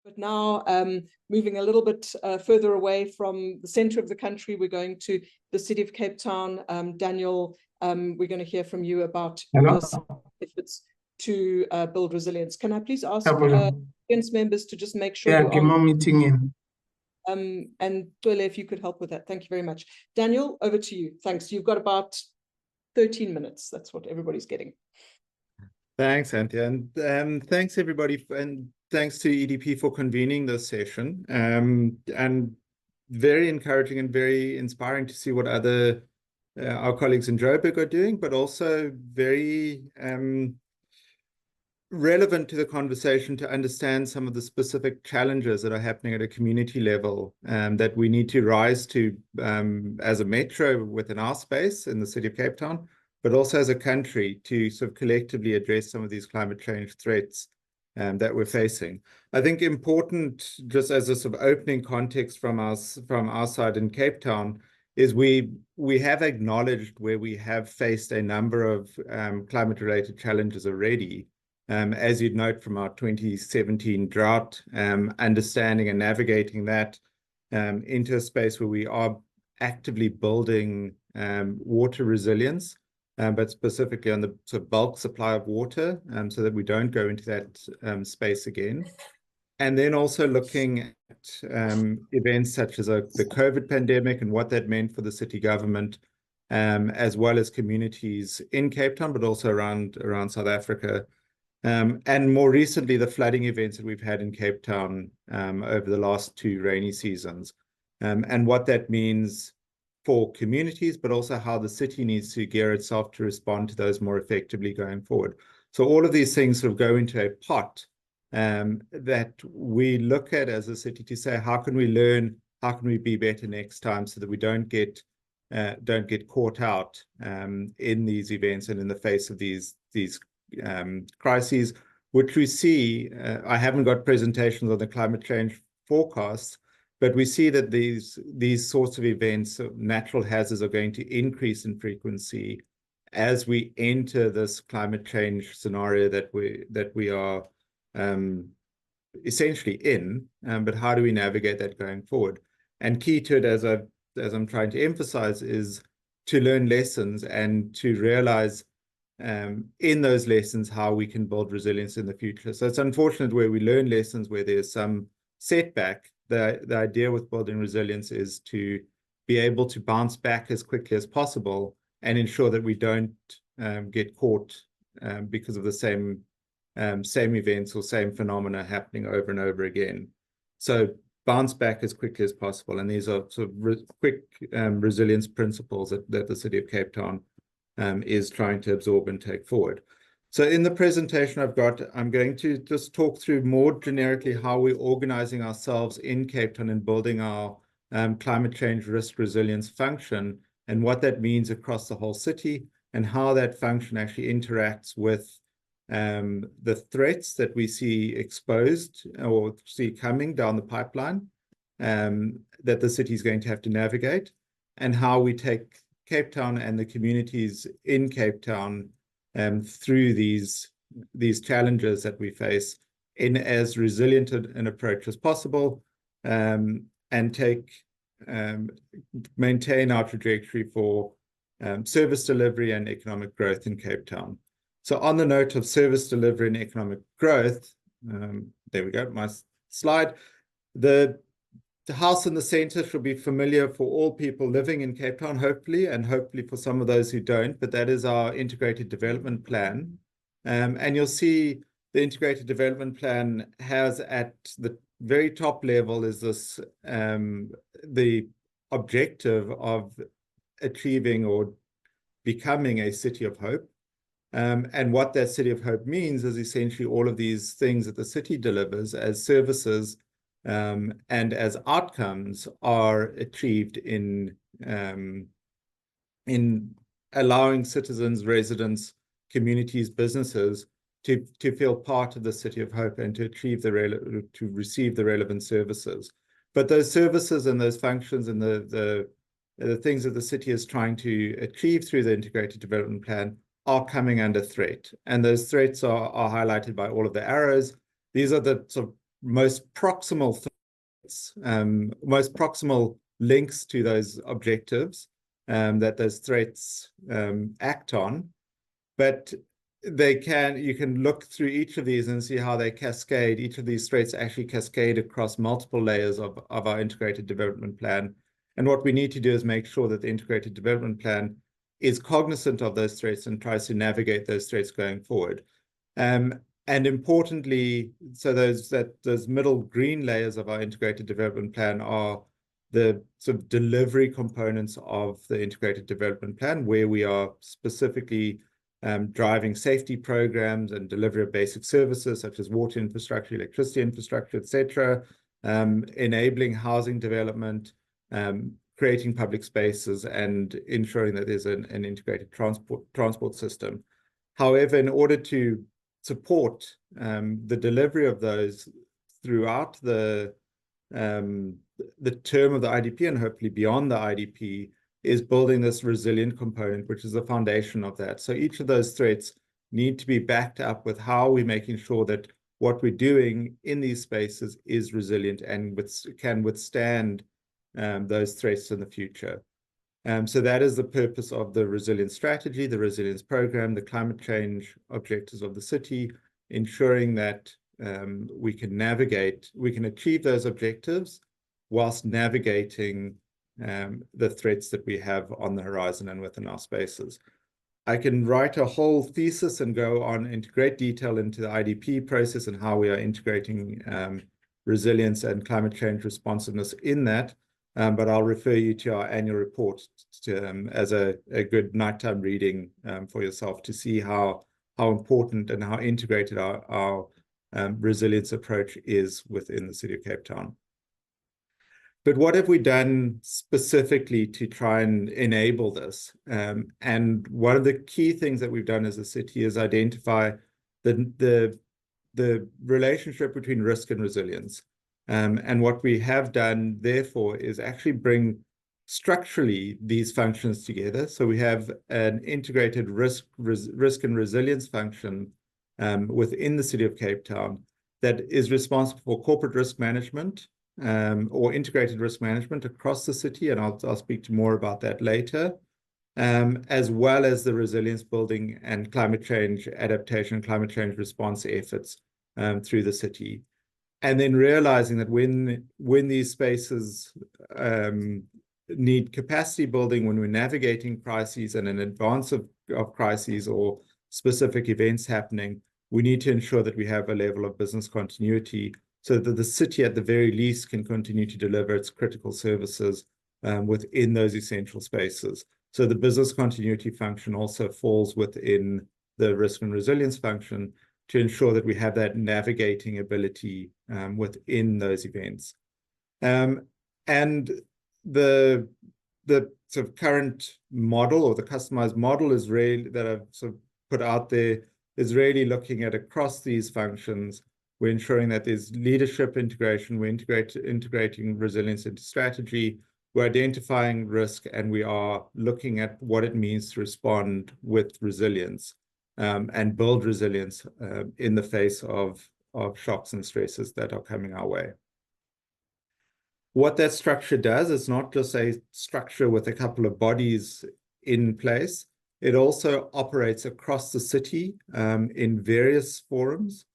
But now, moving a little bit further away from the center of the country, we're going to the city of Cape Town. Daniel, we're going to hear from you about your efforts to build resilience. Can I please ask audience members to just make sure you're on meeting in. And Twele, if you could help with that. Thank you very much. Daniel, over to you. Thanks. You've got about 13 minutes. That's what everybody's getting. Thanks, Anthea. And thanks, everybody. And thanks to EDP for convening this session. And very encouraging and very inspiring to see what other our colleagues in Joburg are doing, but also very relevant to the conversation to understand some of the specific challenges that are happening at a community level that we need to rise to as a metro within our space in the city of Cape Town, but also as a country to sort of collectively address some of these climate change threats that we're facing. I think important, just as a sort of opening context from our side in Cape Town, is we have acknowledged where we have faced a number of climate-related challenges already. As you'd note from our 2017 drought, understanding and navigating that into a space where we are actively building water resilience, but specifically on the sort of bulk supply of water, so that we don't go into that space again. And then also looking at events such as the COVID pandemic and what that meant for the city government, as well as communities in Cape Town, but also around South Africa. And more recently, the flooding events that we've had in Cape Town over the last 2 rainy seasons, and what that means for communities, but also how the city needs to gear itself to respond to those more effectively going forward. So all of these things sort of go into a pot that we look at as a city to say, how can we learn, how can we be better next time so that we don't get caught out in these events and in the face of these crises, which we see. I haven't got presentations on the climate change forecasts, but we see that these sorts of events, natural hazards, are going to increase in frequency as we enter this climate change scenario that we are essentially in. But how do we navigate that going forward? And key to it, as I'm trying to emphasize, is to learn lessons and to realize in those lessons how we can build resilience in the future. So it's unfortunate where we learn lessons where there's some setback. The idea with building resilience is to be able to bounce back as quickly as possible and ensure that we don't get caught because of the same events or same phenomena happening over and over again. So bounce back as quickly as possible. And these are sort of quick resilience principles that the city of Cape Town is trying to absorb and take forward. So in the presentation I'm going to just talk through more generically how we're organizing ourselves in Cape Town and building our climate change risk resilience function, and what that means across the whole city, and how that function actually interacts with the threats that we see exposed or see coming down the pipeline that the city is going to have to navigate, and how we take Cape Town and the communities in Cape Town through these challenges that we face in as resilient an approach as possible, and maintain our trajectory for service delivery and economic growth in Cape Town. So on the note of service delivery and economic growth, there we go, my slide. The house in the center should be familiar for all people living in Cape Town, hopefully, and hopefully for some of those who don't, but that is our integrated development plan. And you'll see the integrated development plan has at the very top level is this, the objective of achieving or becoming a city of hope. And what that city of hope means is essentially all of these things that the city delivers as services and as outcomes are achieved in allowing citizens, residents, communities, businesses to feel part of the city of hope and to achieve to receive the relevant services. But those services and those functions and the things that the city is trying to achieve through the integrated development plan are coming under threat. And those threats are highlighted by all of the arrows. These are the sort of most proximal most proximal links to those objectives that those threats act on. But you can look through each of these and see how they cascade. Each of these threats actually cascade across multiple layers of our integrated development plan. And what we need to do is make sure that the integrated development plan is cognizant of those threats and tries to navigate those threats going forward. And importantly, so those middle green layers of our integrated development plan are the sort of delivery components of the integrated development plan, where we are specifically driving safety programs and delivery of basic services such as water infrastructure, electricity infrastructure, etc., enabling housing development, creating public spaces, and ensuring that there's an integrated transport system. However, in order to support the delivery of those throughout the term of the IDP and hopefully beyond the IDP, is building this resilient component, which is the foundation of that. So each of those threats need to be backed up with how we're making sure that what we're doing in these spaces is resilient and can withstand those threats in the future. So that is the purpose of the resilience strategy, the resilience program, the climate change objectives of the city, ensuring that we can achieve those objectives whilst navigating the threats that we have on the horizon and within our spaces. I can write a whole thesis and go on into great detail into the IDP process and how we are integrating resilience and climate change responsiveness in that. But I'll refer you to our annual report as a good nighttime reading for yourself to see how important and how integrated our resilience approach is within the City of Cape Town. But what have we done specifically to try and enable this? And one of the key things that we've done as a city is identify the relationship between risk and resilience. And what we have done, therefore, is actually bring structurally these functions together. So we have an integrated risk and resilience function within the City of Cape Town that is responsible for corporate risk management, or integrated risk management across the city, and I'll speak to more about that later, as well as the resilience building and climate change adaptation, climate change response efforts through the city. And then realizing that when these spaces need capacity building, when we're navigating crises and in advance of crises or specific events happening, we need to ensure that we have a level of business continuity so that the city at the very least can continue to deliver its critical services within those essential spaces. So the business continuity function also falls within the risk and resilience function to ensure that we have that navigating ability within those events. And the sort of current model or the customized model is really that I've sort of put out there is really looking at across these functions. We're ensuring that there's leadership integration, we're integrating resilience into strategy, we're identifying risk, and we are looking at what it means to respond with resilience and build resilience in the face of shocks and stresses that are coming our way. What that structure does is not just a structure with a couple of bodies in place, it also operates across the city in various forums.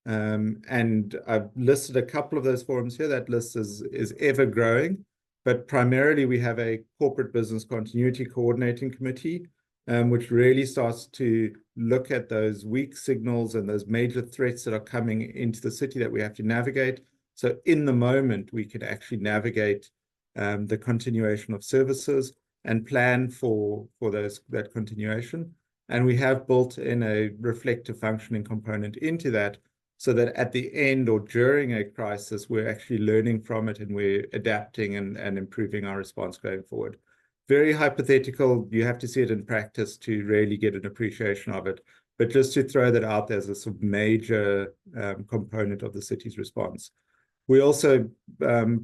And I've listed a couple of those forums here. That list is ever growing, but primarily we have a corporate business continuity coordinating committee, which really starts to look at those weak signals and those major threats that are coming into the city that we have to navigate. So in the moment, we can actually navigate the continuation of services and plan for that continuation. And we have built in a reflective functioning component into that, so that at the end or during a crisis, we're actually learning from it and we're adapting and improving our response going forward. Very hypothetical, you have to see it in practice to really get an appreciation of it. But just to throw that out there as a sort of major component of the city's response. We also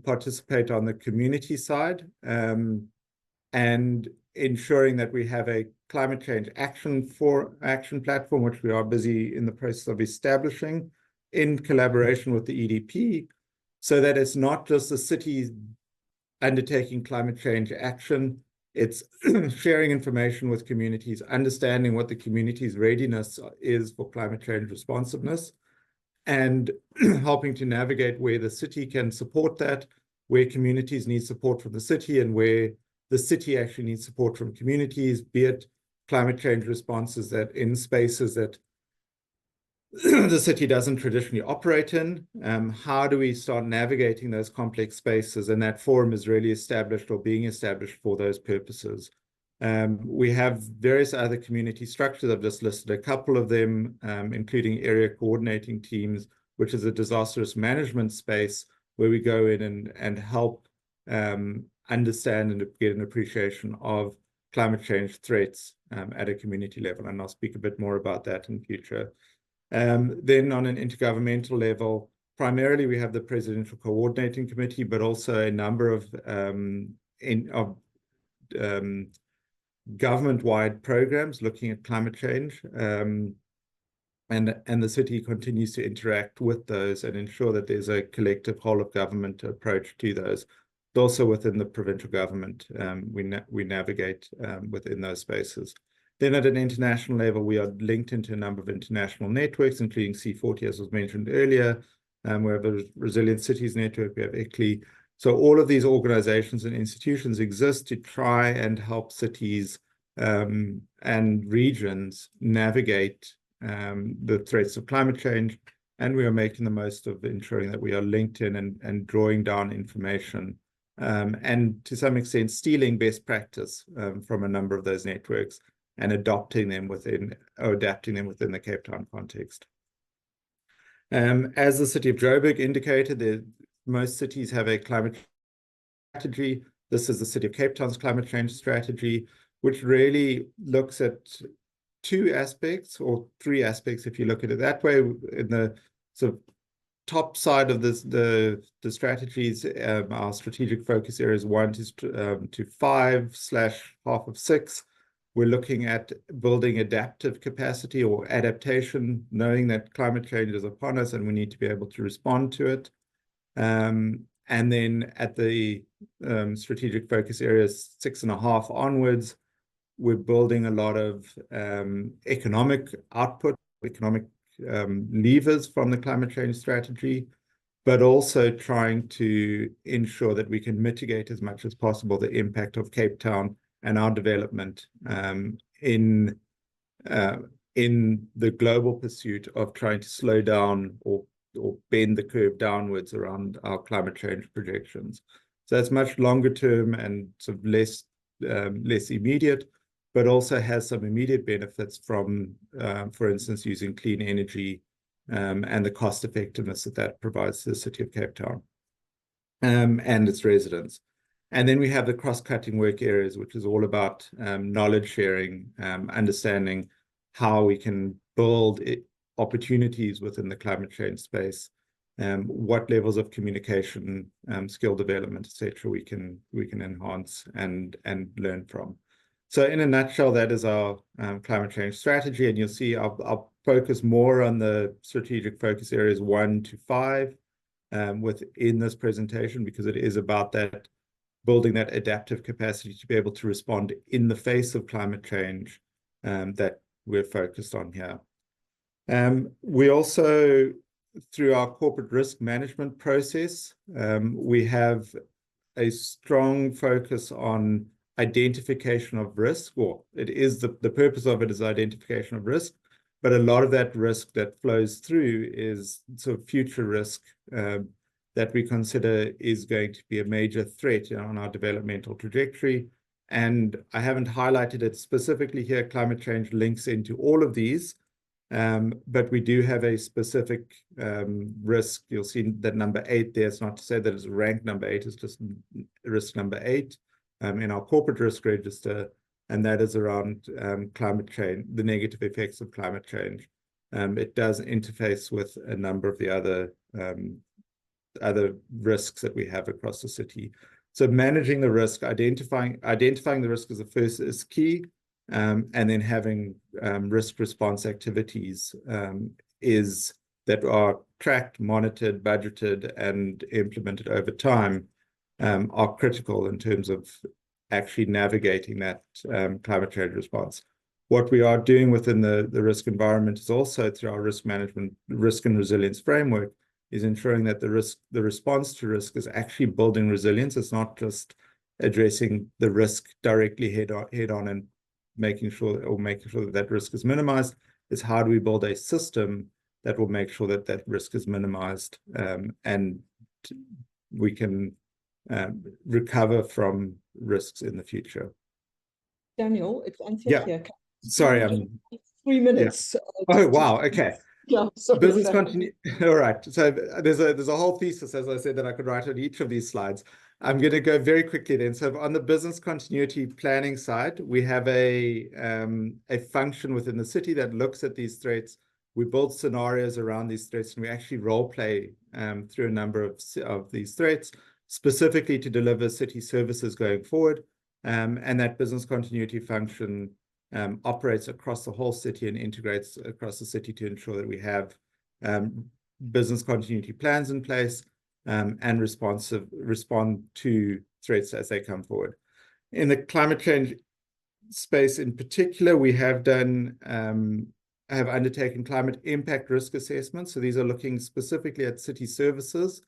participate on the community side and ensuring that we have a climate change action platform, which we are busy in the process of establishing. in collaboration with the EDP, so that it's not just the city undertaking climate change action, it's sharing information with communities, understanding what the community's readiness is for climate change responsiveness, and helping to navigate where the city can support that, where communities need support from the city, and where the city actually needs support from communities, be it climate change responses that in spaces that the city doesn't traditionally operate in. How do we start navigating those complex spaces? And that forum is really established or being established for those purposes. We have various other community structures. I've just listed a couple of them, including area coordinating teams, which is a disaster risk management space where we go in and help understand and get an appreciation of climate change threats at a community level. And I'll speak a bit more about that in future. Then on an intergovernmental level, primarily we have the Presidential Coordinating Committee, but also a number of government-wide programs looking at climate change. And the city continues to interact with those and ensure that there's a collective whole of government approach to those. Also within the provincial government, we navigate within those spaces. Then at an international level, we are linked into a number of international networks, including C40, as was mentioned earlier. We have a Resilient Cities Network, we have ECLI. So all of these organizations and institutions exist to try and help cities and regions navigate the threats of climate change. And we are making the most of ensuring that we are linked in and drawing down information and to some extent stealing best practice from a number of those networks and adapting them within the Cape Town context. As the city of Joburg indicated, most cities have a climate strategy. This is the city of Cape Town's climate change strategy, which really looks at two aspects, or three aspects if you look at it that way. In the sort of top side of the strategies, our strategic focus areas 1 to 5/half of 6. We're looking at building adaptive capacity or adaptation, knowing that climate change is upon us and we need to be able to respond to it. And then at the strategic focus areas 6.5 onwards, we're building a lot of economic output, economic levers from the climate change strategy, but also trying to ensure that we can mitigate as much as possible the impact of Cape Town and our development in the global pursuit of trying to slow down or bend the curve downwards around our climate change projections. So that's much longer term and sort of less immediate, but also has some immediate benefits from, for instance, using clean energy and the cost effectiveness that provides to the city of Cape Town and its residents. And then we have the cross-cutting work areas, which is all about knowledge sharing, understanding how we can build opportunities within the climate change space, what levels of communication, skill development, etc., we can enhance and learn from. So in a nutshell, that is our climate change strategy, and you'll see I'll focus more on the strategic focus areas 1 to 5 within this presentation, because it is about that building that adaptive capacity to be able to respond in the face of climate change that we're focused on here. We also, through our corporate risk management process, we have a strong focus on identification of risk. Well, it is the purpose of it is identification of risk, but a lot of that risk that flows through is sort of future risk that we consider is going to be a major threat on our developmental trajectory. And I haven't highlighted it specifically here. Climate change links into all of these, but we do have a specific risk. You'll see that number 8 there. It's not to say that it's ranked number 8, it's just risk number 8 in our corporate risk register, and that is around climate change, the negative effects of climate change. It does interface with a number of the other risks that we have across the city. So managing the risk, identifying the risk as the first is key, and then having risk response activities that are tracked, monitored, budgeted, and implemented over time are critical in terms of actually navigating that climate change response. What we are doing within the risk environment is also through our risk management, risk and resilience framework, is ensuring that the response to risk is actually building resilience. It's not just addressing the risk directly head on and making sure that that risk is minimized. It's how do we build a system that will make sure that that risk is minimized and we can recover from risks in the future. Daniel, it's Anthea here. Sorry, I'm 3 minutes. Oh, wow. Okay. Yeah, sorry. Business continuity. All right. So there's a whole thesis, as I said, that I could write on each of these slides. I'm going to go very quickly then. So on the business continuity planning side, we have a function within the city that looks at these threats. We build scenarios around these threats, and we actually role play through a number of these threats, specifically to deliver city services going forward. And that business continuity function operates across the whole city and integrates across the city to ensure that we have business continuity plans in place and respond to threats as they come forward. In the climate change space in particular, we have undertaken climate impact risk assessments. So these are looking specifically at city services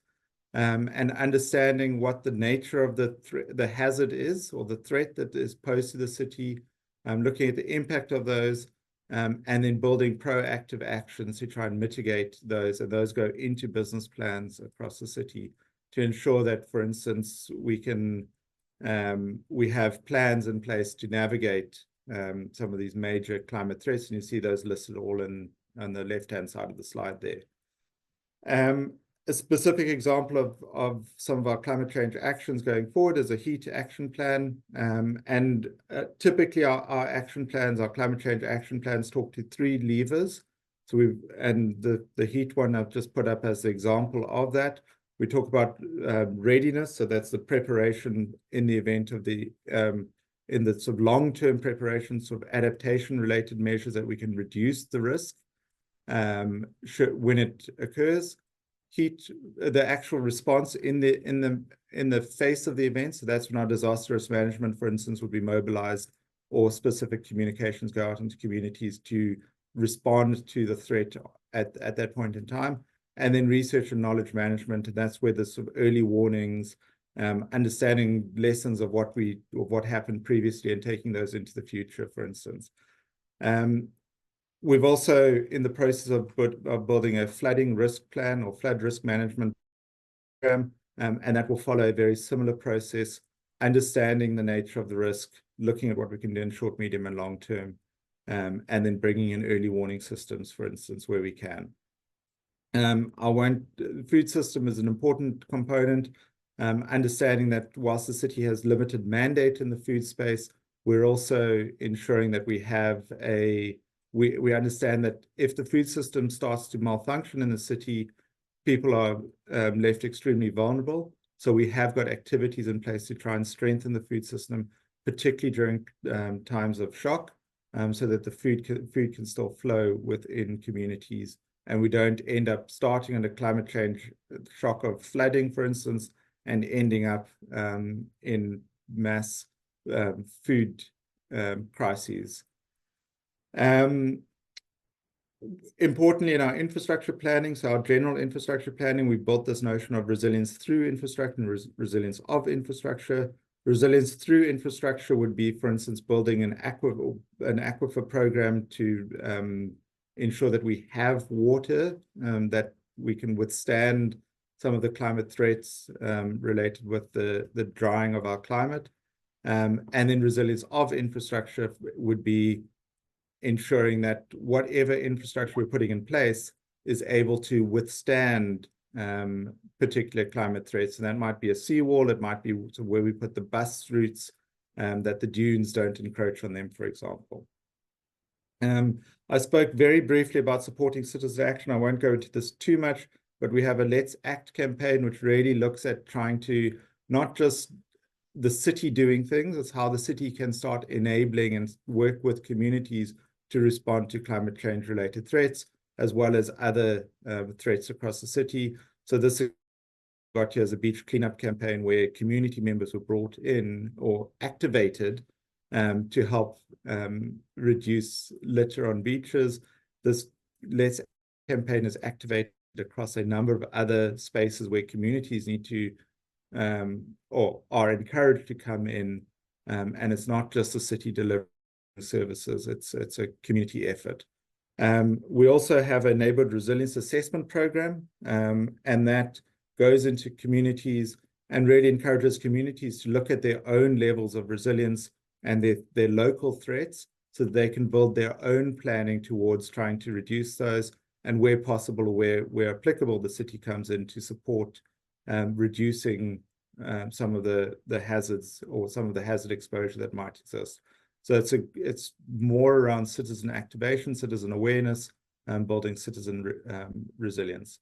and understanding what the nature of the hazard is, or the threat that is posed to the city, looking at the impact of those, and then building proactive actions to try and mitigate those. And those go into business plans across the city to ensure that, for instance, we have plans in place to navigate some of these major climate threats. And you see those listed all on the left-hand side of the slide there. A specific example of some of our climate change actions going forward is a heat action plan. Typically our action plans, our climate change action plans, talk to 3 levers. So the heat one I've just put up as the example of that. We talk about readiness, so that's the preparation in the event of in the sort of long-term preparation, sort of adaptation-related measures that we can reduce the risk when it occurs. Heat, the actual response in the face of the event. So that's when our disaster risk management, for instance, would be mobilized, or specific communications go out into communities to respond to the threat at that point in time. And then research and knowledge management, and that's where the sort of early warnings, understanding lessons of what happened previously and taking those into the future, for instance. We've also in the process of building a flooding risk plan or flood risk management program, and that will follow a very similar process, understanding the nature of the risk, looking at what we can do in short, medium, and long term, and then bringing in early warning systems, for instance, where we can. Food system is an important component, understanding that whilst the city has limited mandate in the food space, we're also ensuring that we understand that if the food system starts to malfunction in the city, people are left extremely vulnerable. So we have got activities in place to try and strengthen the food system, particularly during times of shock, so that the food can still flow within communities, and we don't end up starting under climate change shock of flooding, for instance, and ending up in mass food crises. Importantly, in our infrastructure planning, so our general infrastructure planning, we built this notion of resilience through infrastructure and resilience of infrastructure. Resilience through infrastructure would be, for instance, building an aquifer program to ensure that we have water, that we can withstand some of the climate threats related with the drying of our climate. And then resilience of infrastructure would be ensuring that whatever infrastructure we're putting in place is able to withstand particular climate threats. And that might be a seawall, it might be where we put the bus routes, that the dunes don't encroach on them, for example. I spoke very briefly about supporting citizen action. I won't go into this too much, but we have a Let's Act campaign, which really looks at trying to not just the city doing things, it's how the city can start enabling and work with communities to respond to climate change related threats. as well as other threats across the city. So this got here as a beach cleanup campaign where community members were brought in or activated to help reduce litter on beaches. This Let's campaign is activated across a number of other spaces where communities need to or are encouraged to come in, and it's not just the city delivering services, it's a community effort. We also have a neighborhood resilience assessment program, and that goes into communities and really encourages communities to look at their own levels of resilience and their local threats so that they can build their own planning towards trying to reduce those, and where possible or where applicable, the city comes in to support reducing some of the hazards or some of the hazard exposure that might exist. So it's more around citizen activation, citizen awareness, and building citizen resilience.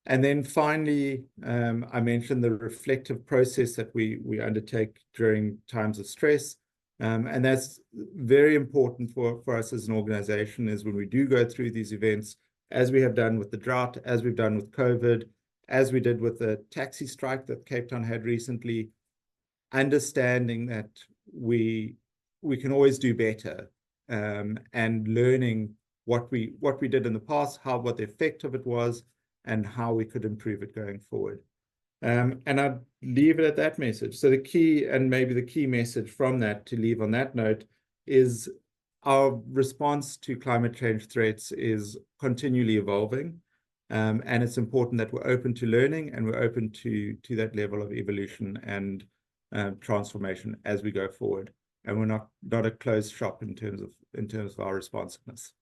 And then finally, I mentioned the reflective process that we undertake during times of stress. And that's very important for us as an organization, is when we do go through these events, as we have done with the drought, as we've done with COVID, as we did with the taxi strike that Cape Town had recently, understanding that we can always do better, and learning what we did in the past, what the effect of it was, and how we could improve it going forward. And I'd leave it at that message. So the key, and maybe the key message from that to leave on that note, is our response to climate change threats is continually evolving. And it's important that we're open to learning, and we're open to that level of evolution and transformation as we go forward. And we're not a closed shop in terms of our responsiveness.